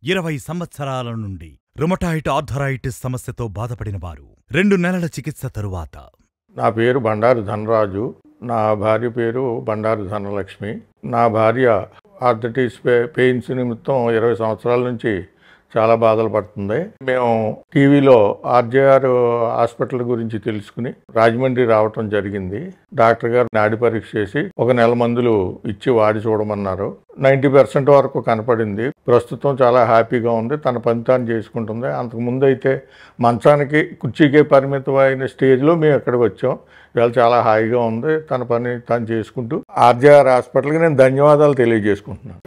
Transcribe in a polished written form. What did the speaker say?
20 సంవత్సరాల నుండి rheumatoid arthritis సమస్యతో బాధపడిన వారు 2 నెలల చికిత్స తరువాత. నా పేరు బండారు ధనరాజు. నా భార్య పేరు బండారు ధనలక్ష్మి. నా భార్య ఆర్థరైటిస్ పెయిన్స్ నిమిత్తం 20 సంవత్సరాల నుంచి చాలా బాధలు పడుతుంది. మేము టీవీలో ఆర్జేఆర్ హాస్పిటల్ గురించి తెలుసుకుని రాజమండ్రి రావటం జరిగింది. డాక్టర్ గారు నాడి పరీక్ష చేసి 1 నెల మందులు ఇచ్చి వాడి చూడమన్నారు. 90% వరకు కనపడింది. ప్రస్తుతం చాలా హ్యాపీగా ఉంది. తన పని తాను చేసుకుంటుంది. అంతకుముందు అయితే మంచానికి కుర్చీకే పరిమితం అయిన స్టేజ్లో మేము ఇక్కడికి వచ్చాం. ఇవాళ చాలా హాయిగా ఉంది. తన పని తాను చేసుకుంటూ ఆర్జేఆర్ హాస్పిటల్కి నేను ధన్యవాదాలు తెలియజేసుకుంటున్నాను.